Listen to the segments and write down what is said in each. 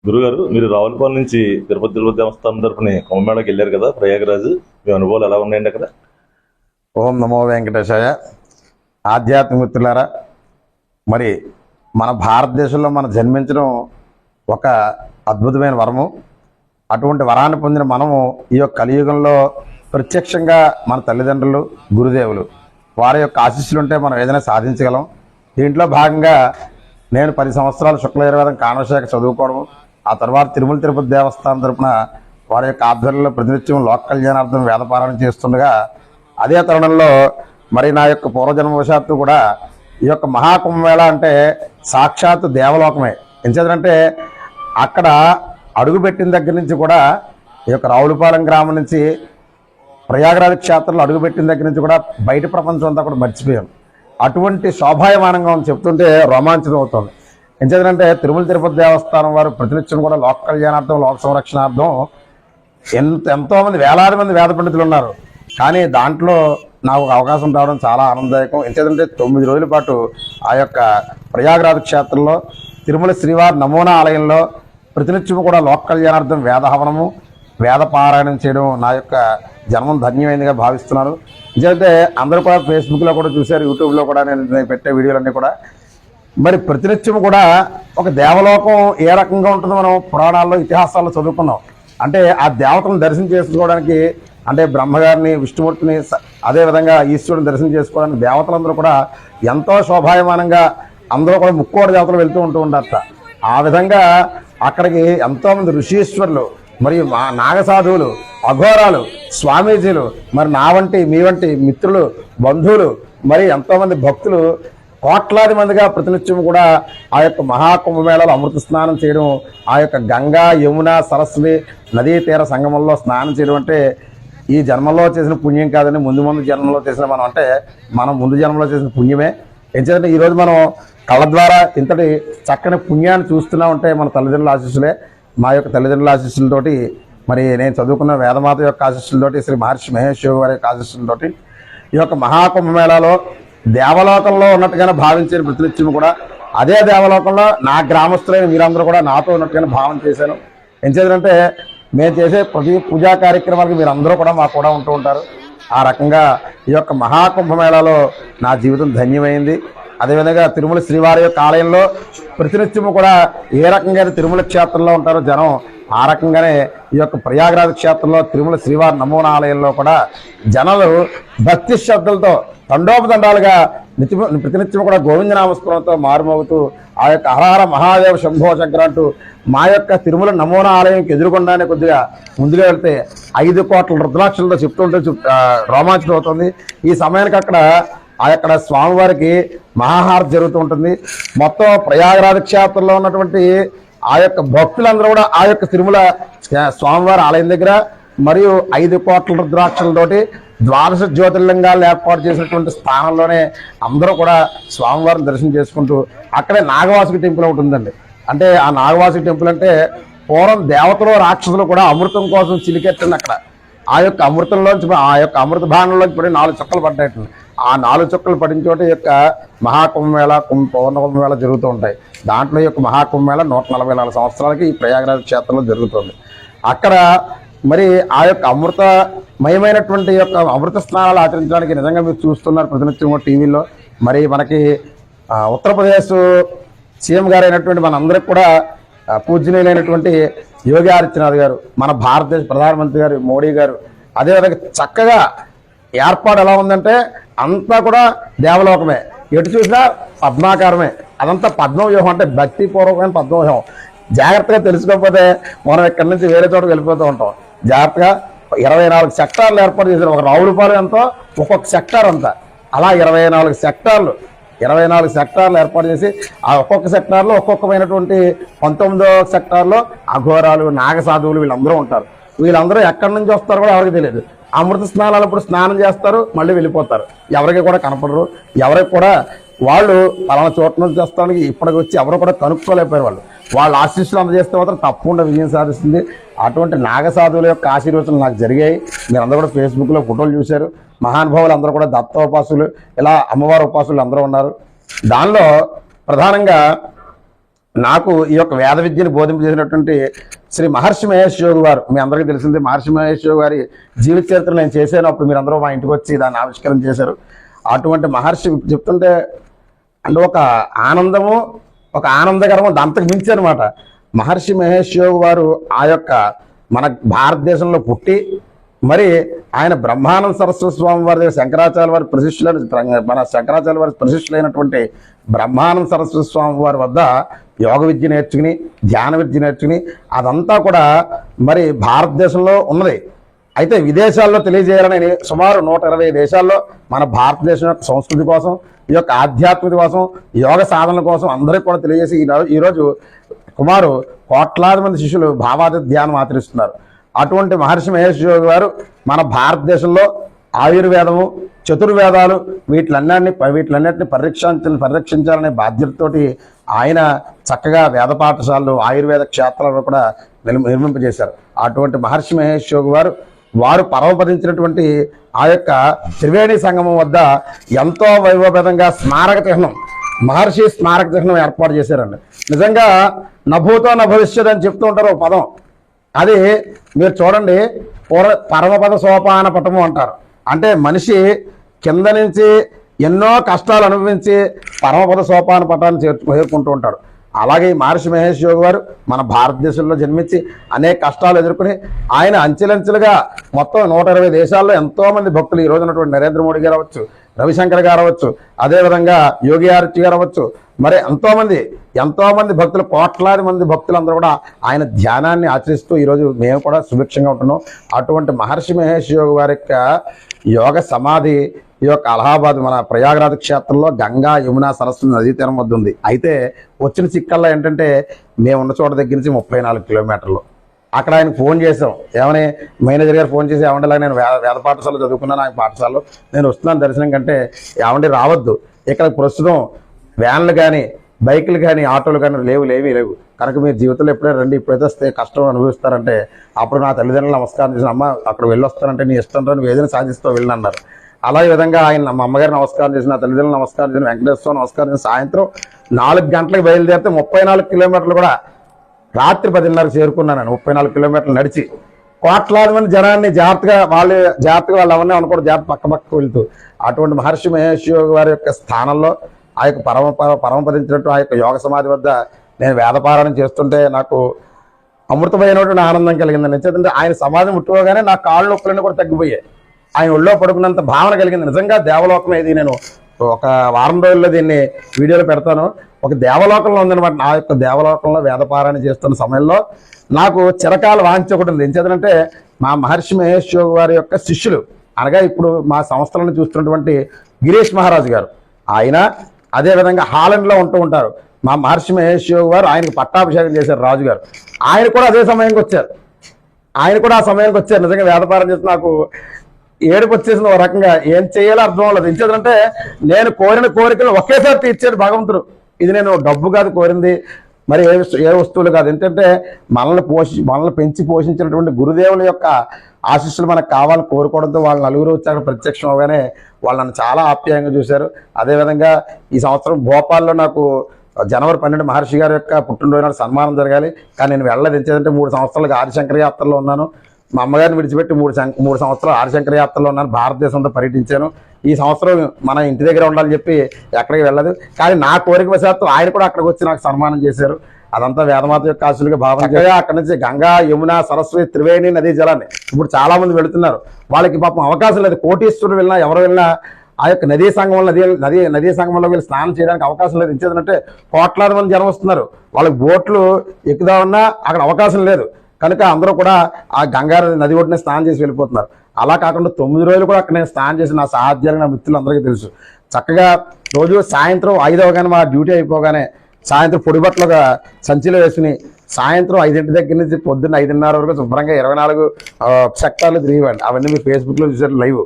గురుగారు, మీరు రావులపాలెం నుంచి తిరుపతి దేవస్థానం తరపున కుంభమేళకి వెళ్ళారు కదా, ప్రయాగరాజు. మీ అనుభవాలు ఎలా ఉన్నాయండి అక్కడ? ఓం నమో వెంకటేశాయ. ఆధ్యాత్మిక మిత్రులారా, మరి మన భారతదేశంలో మనం జన్మించడం ఒక అద్భుతమైన వరము. అటువంటి వరాన్ని పొందిన మనము ఈ యొక్క కలియుగంలో ప్రత్యక్షంగా మన తల్లిదండ్రులు, గురుదేవులు వారి యొక్క ఆశీస్సులు ఉంటే మనం ఏదైనా సాధించగలం. దీంట్లో భాగంగా నేను 10 సంవత్సరాలు శుక్లయర్వేదం కాణవశాఖ చదువుకోవడం, ఆ తర్వాత తిరుమల తిరుపతి దేవస్థానం తరపున వారి యొక్క ఆధ్వర్యంలో ప్రతినిత్యం లోక కళ్యాణార్థం వేదపారాయణ చేస్తుండగా, అదే తరుణంలో మరి నా యొక్క పూర్వజన్మవశాత్తు కూడా ఈ యొక్క మహాకుంభమేళ అంటే సాక్షాత్తు దేవలోకమే. ఎంచేదంటే అక్కడ అడుగుపెట్టిన దగ్గర నుంచి కూడా ఈ యొక్క రావులపాలెం గ్రామం నుంచి ప్రయాగరాజ క్షేత్రంలో అడుగుపెట్టిన దగ్గర నుంచి కూడా బయట ప్రపంచం అంతా కూడా మర్చిపోయాం. అటువంటి శోభాయమానంగా చెప్తుంటే రోమాంచనం అవుతుంది. ఎంచేదంటే తిరుమల తిరుపతి దేవస్థానం వారు ప్రతినిత్యం కూడా లోక కళ్యాణార్థం, లోక సంరక్షణార్థం ఎంతోమంది వేలాది మంది వేద పండితులు ఉన్నారు. కానీ దాంట్లో నాకు ఒక అవకాశం రావడం చాలా ఆనందదాయకం. ఎంచేదంటే 9 రోజుల పాటు ఆ యొక్క ప్రయాగరాజ క్షేత్రంలో తిరుమల శ్రీవారి నమూనా ఆలయంలో ప్రతినిత్యము కూడా లోక కళ్యాణార్థం వేదహవనము, వేద పారాయణం చేయడం నా యొక్క జన్మం ధన్యమైనదిగా భావిస్తున్నాను. ఎందుకంటే అందరూ కూడా ఫేస్బుక్లో కూడా చూశారు, యూట్యూబ్లో కూడా నేను పెట్టే వీడియోలన్నీ కూడా. మరి ప్రతినిత్యం కూడా ఒక దేవలోకం ఏ రకంగా ఉంటుందో మనం పురాణాల్లో, ఇతిహాసాల్లో చదువుకున్నాం. అంటే ఆ దేవతలను దర్శనం చేసుకోవడానికి, అంటే బ్రహ్మగారిని, విష్ణుమూర్తిని, అదేవిధంగా ఈశ్వరుని దర్శనం చేసుకోవడానికి దేవతలందరూ కూడా ఎంతో శోభాయమానంగా అందరూ కూడా ముక్కోటి దేవతలు వెళ్తూ ఉంటారట. ఆ విధంగా అక్కడికి ఎంతోమంది ఋషీశ్వరులు, మరియు నాగసాధువులు, అఘోరాలు, స్వామీజీలు, మరి నా వంటి, మీ వంటి మిత్రులు, బంధువులు, మరి ఎంతోమంది భక్తులు కోట్లాది మందిగా ప్రతినిత్యం కూడా ఆ యొక్క మహాకుంభమేళలో అమృత స్నానం చేయడం, ఆ యొక్క గంగా, యమున, సరస్వతి నదీ తీర సంగమంలో స్నానం చేయడం అంటే ఈ జన్మలో చేసిన పుణ్యం కాదని, ముందు జన్మలో చేసిన మనం, అంటే మనం ముందు జన్మలో చేసిన పుణ్యమే. ఎందుకంటే ఈరోజు మనం కళ్ళ ద్వారా ఇంతటి చక్కని పుణ్యాన్ని చూస్తున్నా ఉంటే మన తల్లిదండ్రుల ఆశీస్సులే. మా యొక్క తల్లిదండ్రుల ఆశీస్సులతోటి, మరి నేను చదువుకున్న వేదమాత యొక్క ఆశీస్సులతోటి, శ్రీ మహర్షి మహేష్ యోగి వారి యొక్క ఆశీస్సులతోటి ఈ యొక్క మహాకుంభమేళాలో దేవలోకంలో ఉన్నట్టుగానే భావించిన ప్రతినిత్యం కూడా అదే దేవలోకంలో నా గ్రామస్తులైన మీరందరూ కూడా నాతో ఉన్నట్టుగానే భావన చేశాను. ఎంచేదంటే మేము చేసే ప్రతి పూజా కార్యక్రమాలకు మీరందరూ కూడా మాకు కూడా ఉంటూ ఉంటారు. ఆ రకంగా ఈ యొక్క మహాకుంభమేళాలో నా జీవితం ధన్యమైంది. అదేవిధంగా తిరుమల శ్రీవారి యొక్క ఆలయంలో ప్రతినిత్యము కూడా ఏ రకంగా తిరుమల క్షేత్రంలో ఉంటారో జనం, ఆ రకంగానే ఈ యొక్క ప్రయాగరాజ క్షేత్రంలో తిరుమల శ్రీవారి నమూనా ఆలయంలో కూడా జనాలు భక్తి శ్రద్ధలతో తండోపతండాలుగా ప్రతినిత్యం కూడా గోవిందనామస్మరణతో మారుమోగుతూ ఆ యొక్క హరహర మహాదేవ శంభో శంకర అంటూ మా యొక్క తిరుమల నమూనా ఆలయంకి ఎదురుకుండానే కొద్దిగా ముందుగా వెళ్తే 5 కోట్ల రుద్రాక్షలతో చెప్తుంటే రోమాంచనం అవుతుంది. ఈ సమయానికి అక్కడ స్వామివారికి మహాహారతి జరుగుతూ ఉంటుంది. మొత్తం ప్రయాగరాజ క్షేత్రంలో ఉన్నటువంటి ఆ యొక్క భక్తులందరూ కూడా ఆ యొక్క తిరుమల స్వామివారి ఆలయం దగ్గర మరియు 5 కోట్ల రుద్రాక్షలతోటి 12 జ్యోతిర్లింగాలు ఏర్పాటు చేసినటువంటి స్థానంలోనే అందరూ కూడా స్వామివారిని దర్శనం చేసుకుంటూ, అక్కడే నాగవాసుకి టెంపుల్ ఒకటి ఉందండి. అంటే ఆ నాగవాసుకి టెంపుల్ అంటే పూర్వం దేవతలు, రాక్షసులు కూడా అమృతం కోసం చిలికెట్టండి. అక్కడ ఆ యొక్క అమృతంలోంచి, ఆ యొక్క అమృత భాండంలోంచి పడి 4 చుక్కలు పడ్డాయి. ఆ 4 చుక్కలు పడిన చోట యొక్క మహాకుంభమేళ, పౌర్ణకుంభమేళ జరుగుతూ ఉంటాయి. దాంట్లో ఈ యొక్క మహాకుంభమేళ 144 సంవత్సరాలకి ఈ ప్రయాగరాజ క్షేత్రంలో జరుగుతుంది. అక్కడ మరి ఆ యొక్క అమృతమయమైనటువంటి యొక్క అమృత స్నానాలు ఆచరించడానికి నిజంగా మీరు చూస్తున్నారు ప్రతినిత్యం టీవీలో. మరి మనకి ఉత్తరప్రదేశ్ సీఎం గారు అయినటువంటి మనందరికి కూడా పూజనీయులైనటువంటి యోగి ఆదిత్యనాథ్ గారు, మన భారతదేశ ప్రధానమంత్రి గారు మోడీ గారు, అదేవిధంగా చక్కగా ఏర్పాటు ఎలా ఉందంటే అంతా కూడా దేవలోకమే. ఎటు చూసినా పద్మాకారమే. అదంతా పద్మవ్యూహం, అంటే భక్తిపూర్వకమైన పద్మవ్యూహం. జాగ్రత్తగా తెలుసుకోకపోతే మనం ఇక్కడి నుంచి వేరే చోటకి వెళ్ళిపోతూ ఉంటాం. జాగ్రత్తగా 24 సెక్టార్లు ఏర్పాటు చేశారు. ఒక రావులపాలెం ఎంతో ఒక్కొక్క సెక్టార్ అంతా, అలా 24 సెక్టార్లు ఏర్పాటు చేసి ఆ ఒక్కొక్క సెక్టార్లో ఒక్కొక్కమైనటువంటి 19వ సెక్టార్లో అఘోరాలు, నాగసాధువులు వీళ్ళందరూ ఉంటారు. వీళ్ళందరూ ఎక్కడి నుంచి వస్తారో కూడా ఎవరికి తెలియదు. అమృత స్నానాలు ఇప్పుడు స్నానం చేస్తారు, మళ్ళీ వెళ్ళిపోతారు. ఎవరికి కూడా కనపడరు. ఎవరికి కూడా వాళ్ళు పలానా చోట నుంచి వస్తానికి ఇప్పటికి వచ్చి ఎవరు కూడా కనుక్కోలేకపోయారు. వాళ్ళ ఆశీస్సులు అందజేస్తే మాత్రం తప్పకుండా విజయం సాధిస్తుంది. అటువంటి నాగసాధువుల యొక్క ఆశీర్వచనలు నాకు జరిగాయి. మీరందరూ కూడా ఫేస్బుక్లో ఫోటోలు చూశారు. మహానుభావులు అందరూ కూడా దత్తోపాసులు, ఇలా అమ్మవారి ఉపాసులు అందరూ ఉన్నారు. దానిలో ప్రధానంగా నాకు ఈ యొక్క వేద విద్యను బోధింపజేసినటువంటి శ్రీ మహర్షి మహేష్ యోగి వారు, మీ అందరికీ తెలిసింది మహర్షి మహేష్ యోగి వారి జీవిత చరిత్ర నేను చేశాను. అప్పుడు మీరందరూ మా ఇంటికి వచ్చి దాన్ని ఆవిష్కరణ చేశారు. అటువంటి మహర్షి చెప్తుంటే అంటే ఒక ఆనందము, ఒక ఆనందకరము అంతకు మించి అనమాట. మహర్షి మహేష్ యోగి వారు ఆ యొక్క మన భారతదేశంలో పుట్టి మరి ఆయన బ్రహ్మానంద సరస్వతి స్వామి వారి శంకరాచార్య వారి ప్రశిష్యులైన మన శంకరాచార్య వారి ప్రశిష్యులైనటువంటి బ్రహ్మానంద సరస్వతి స్వామి వారి వద్ద యోగ విద్య నేర్చుకుని, ధ్యాన విద్య నేర్చుకుని అదంతా కూడా మరి భారతదేశంలో ఉన్నది. అయితే విదేశాల్లో తెలియజేయాలని సుమారు 120 దేశాల్లో మన భారతదేశం యొక్క సంస్కృతి కోసం, ఈ యొక్క ఆధ్యాత్మిక కోసం, యోగ సాధనల కోసం అందరికీ కూడా తెలియజేసి ఈరోజు సుమారు కోట్లాది మంది శిష్యులు భావాతీత ధ్యానం ఆచరిస్తున్నారు. అటువంటి మహర్షి మహేష్ యోగి గారు మన భారతదేశంలో ఆయుర్వేదము, చతుర్వేదాలు వీటిలన్నింటినీ పరిరక్షించాలనే బాధ్యతతోటి ఆయన చక్కగా వేద పాఠశాలలు, ఆయుర్వేద క్షేత్రాలను కూడా నిర్మింపజేశారు. అటువంటి మహర్షి మహేష్ యోగి వారు పరమపదించినటువంటి ఆ యొక్క త్రివేణి సంగమం వద్ద ఎంతో వైభవపేతంగా స్మారక చిహ్నం, మహర్షి స్మారక చిహ్నం ఏర్పాటు చేశారండి. నిజంగా నభూతో నభవిష్యత్ అని చెప్తూ ఉంటారు ఒక పదం. అది మీరు చూడండి, పరమపద సోపాన పటము అంటారు. అంటే మనిషి కింద నుంచి ఎన్నో కష్టాలు అనుభవించి పరమపద సోపాన పటాన్ని చేరుకుంటూ ఉంటాడు. అలాగే మహర్షి మహేష్ యోగి గారు మన భారతదేశంలో జన్మించి అనేక కష్టాలు ఎదుర్కొని ఆయన అంచెలంచెలుగా మొత్తం 120 దేశాల్లో ఎంతోమంది భక్తులు, ఈ రోజు ఉన్నటువంటి నరేంద్ర మోడీ గారు అవ్వచ్చు, రవిశంకర్ గారు అవ్వచ్చు, అదేవిధంగా యోగి ఆదిత్య గారు అవ్వచ్చు, మరి ఎంతోమంది భక్తులు, కోట్లాది మంది భక్తులందరూ కూడా ఆయన ధ్యానాన్ని ఆచరిస్తూ ఈరోజు మేము కూడా సుభిక్షంగా ఉంటున్నాం. అటువంటి మహర్షి మహేష్ యోగి వారి యొక్క యోగ సమాధి ఈ యొక్క అలహాబాద్ మన ప్రయాగరాజ్ క్షేత్రంలో గంగా, యమున, సరస్వతి నదీ తీరం వద్ద ఉంది. అయితే వచ్చిన చిక్కల్లో ఏంటంటే మేము ఉన్న చోట దగ్గర నుంచి 34 కిలోమీటర్లు. అక్కడ ఆయనకు ఫోన్ చేసాం, ఏమని మేనేజర్ గారు ఫోన్ చేసి, ఏమంటే నేను వేద పాఠశాలలో చదువుకున్నాను, ఆ పాఠశాలలో నేను వస్తున్నాను దర్శనం కంటే, ఏమంటే రావద్దు, ఇక్కడ ప్రస్తుతం వ్యాన్లు కానీ, బైకులు కానీ, ఆటోలు కానీ లేవు కనుక మీరు జీవితంలో ఎప్పుడైనా రండి, ఇప్పుడైతే వస్తే కష్టం అనుభవిస్తారంటే అప్పుడు నా తల్లిదండ్రులు నమస్కారం చేసిన, అమ్మ అక్కడ వెళ్ళొస్తానంటే నీ ఇష్టం రా, నువ్వు ఏదైనా సాధిస్తూ వెళ్ళినన్నారు. అలాగే విధంగా ఆయన మా అమ్మగారు నమస్కారం చేసిన, తల్లిదండ్రులు నమస్కారం చేసిన, వెంకటేశ్వర నమస్కారం చేసిన, సాయంత్రం 4 గంటలకు బయలుదేరితే 34 కిలోమీటర్లు కూడా రాత్రి 10:30 చేరుకున్నాను. 34 కిలోమీటర్లు నడిచి కోట్లాది మంది జనాన్ని జాగ్రత్తగా వాళ్ళు అవన్నీ అనుకోవడం, జాగ్రత్త పక్కకు వెళ్తూ అటువంటి మహర్షి మహేష్ యోగి వారి యొక్క స్థానంలో ఆ యొక్క పరమపదించినట్టు ఆ యొక్క యోగ సమాధి వద్ద నేను వేదపారాయణం చేస్తుంటే నాకు అమృతమైనటువంటి ఆనందం కలిగింది. ఎందుకంటే ఆయన సమాధి ముట్టుకోగానే నా కాళ్ళు నొప్పులన్నీ కూడా తగ్గిపోయాయి. ఆయన ఒళ్ళో పడుకున్నంత భావన కలిగింది. నిజంగా దేవలోకం ఇది. నేను ఒక వారం రోజుల్లో దీన్ని వీడియోలో పెడతాను. ఒక దేవలోకంలో ఉందన్నమాట. నా యొక్క దేవలోకంలో వేదపారాయణ చేస్తున్న సమయంలో నాకు చిరకాల వాంఛ ఒకటి ఉంది. ఎంచేతంటే మా మహర్షి మహేష్ యోగి వారి యొక్క శిష్యులు, అనగా ఇప్పుడు మా సంస్థలను చూస్తున్నటువంటి గిరీష్ మహారాజు గారు, ఆయన అదేవిధంగా హాలండ్లో ఉంటూ ఉంటారు. మా మహర్షి మహేష్ యోగి వారు ఆయనకు పట్టాభిషేకం చేశారు రాజుగారు. ఆయన కూడా అదే సమయానికి వచ్చారు. నిజంగా వేదపారాయణ చేసి నాకు ఏడుపు వచ్చేసింది. ఒక రకంగా ఏం చేయాలో అర్థం అవ్వలేదు. ఎంచేదంటే నేను కోరిన కోరికలు ఒకేసారి తీర్చాడు భగవంతుడు. ఇది నేను డబ్బు కాదు కోరింది, మరి ఏ వస్తువులు కాదు. ఏంటంటే మనల్ని పెంచి పోషించినటువంటి గురుదేవుల యొక్క ఆశీస్సులు మనకు కావాలని కోరుకోవడంతో వాళ్ళు నలుగురు వచ్చాక ప్రత్యక్షం అవగానే వాళ్ళు నన్ను చాలా ఆప్యాయంగా చూశారు. అదేవిధంగా ఈ సంవత్సరం భోపాల్లో నాకు జనవరి 12 మహర్షి గారి యొక్క పుట్టినరోజు నాడు సన్మానం జరగాలి. కానీ నేను వెళ్ళలేదు. ఎంచేదంటే 3 సంవత్సరాలుగా ఆదిశంకర యాత్రలో ఉన్నాను. మా అమ్మగారిని విడిచిపెట్టి 3 సంవత్సరాలు ఆదిశంకర యాత్రలో ఉన్నాను. భారతదేశంతో పర్యటించాను. ఈ సంవత్సరం మన ఇంటి దగ్గర ఉండాలని చెప్పి ఎక్కడికి వెళ్ళదు. కానీ నా కోరిక వశాత్తు ఆయన కూడా అక్కడికి వచ్చి నాకు సన్మానం చేశారు. అదంతా వేదమాత యొక్క ఆశలుగా భావించగా అక్కడి నుంచి గంగా, యమున, సరస్వతి, త్రివేణి నదీ జలాన్ని ఇప్పుడు చాలా మంది వెళుతున్నారు. వాళ్ళకి పాపం అవకాశం లేదు. కోటీశ్వరుడు వెళ్ళినా, ఎవరు వెళ్ళినా ఆ యొక్క నదీ సంగమంలో వీళ్ళు స్నానం చేయడానికి అవకాశం లేదు. ఇచ్చేదంటే కోట్లాది మంది జనం వస్తున్నారు. వాళ్ళకి బోట్లు ఎక్కుదామన్నా అక్కడ అవకాశం లేదు. కనుక అందరూ కూడా ఆ గంగా నది ఒడ్డునే స్నానం చేసి వెళ్ళిపోతున్నారు. అలా కాకుండా 9 రోజులు కూడా అక్కడ నేను స్నానం చేసి నా సాధ్యాలు నా మిత్రులందరికీ తెలుసు. చక్కగా రోజు సాయంత్రం 5 అవగానే మా డ్యూటీ అయిపోగానే సాయంత్రం పొడి బట్టలుగా సంచిలో వేసుకుని సాయంత్రం 5 దగ్గర నుంచి పొద్దున్న 5:30 వరకు శుభ్రంగా 24 సెక్టార్లు తిరిగివ్వండి. అవన్నీ మీరు ఫేస్బుక్లో చూసారు లైవ్.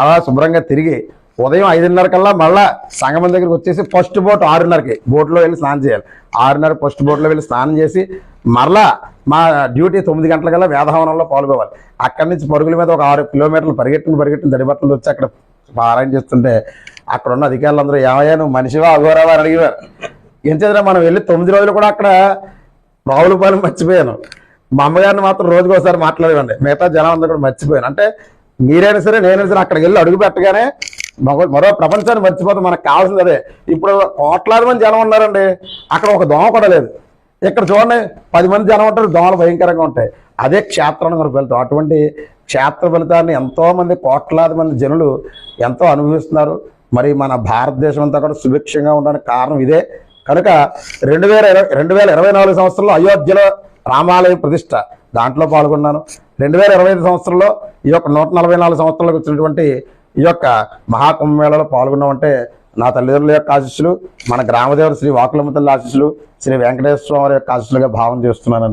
అలా శుభ్రంగా తిరిగి ఉదయం 5:30 కల్లా మళ్ళీ సంగమం దగ్గరికి వచ్చేసి ఫస్ట్ బోట్ 6:30కి బోట్లో వెళ్ళి స్నానం చేయాలి. 6:30 ఫస్ట్ బోట్లో వెళ్ళి స్నానం చేసి మరలా మా డ్యూటీ 9 గంటలకల్లా వేదహవనంలో పాల్గొవాలి. అక్కడి నుంచి పరుగుల మీద ఒక 6 కిలోమీటర్లు పరిగెట్టిన దడిబట్టలు వచ్చి అక్కడ పారాయణ చేస్తుంటే అక్కడ ఉన్న అధికారులందరూ ఏమయ్యా నువ్వు మనిషివా అఘోరావా అని అడిగారు. ఏం చేద్దాం, మనం వెళ్ళి 9 రోజులు కూడా అక్కడ రావులపాలెం మర్చిపోయాను. మా అమ్మగారిని మాత్రం రోజుకి ఒకసారి మాట్లాడేవండి, మిగతా జనం అందరూ కూడా మర్చిపోయాను. అంటే మీరైనా సరే నేనైనా సరే అక్కడికి వెళ్ళి అడుగు పెట్టగానే మరో ప్రపంచాన్ని మర్చిపోతే మనకు కావాల్సింది అదే. ఇప్పుడు కోట్లాది మంది జనం ఉన్నారండి, అక్కడ ఒక దోమ కూడా లేదు. ఇక్కడ చూడండి 10 మంది జనం ఉంటారు, దోమలు భయంకరంగా ఉంటాయి. అదే క్షేత్రాన్ని మనకు వెళ్తాం. అటువంటి క్షేత్ర ఫలితాన్ని ఎంతోమంది కోట్లాది మంది జనులు ఎంతో అనుభవిస్తున్నారు. మరి మన భారతదేశం అంతా కూడా సుభిక్షంగా ఉండడానికి కారణం ఇదే. కనుక 2024 సంవత్సరంలో అయోధ్యలో రామాలయ ప్రతిష్ట దాంట్లో పాల్గొన్నాను. 2025 సంవత్సరంలో ఈ యొక్క 144 సంవత్సరాలకు వచ్చినటువంటి ఈ యొక్క మహాకుంభమేళలో పాల్గొన్నామంటే నా తల్లిదండ్రుల యొక్క ఆశీస్సులు, మన గ్రామదేవత శ్రీ వాకులమ్మ తల్లి ఆశీస్సులు, శ్రీ వెంకటేశ్వర స్వామి యొక్క ఆశీస్సులుగా భావన చేస్తున్నాను.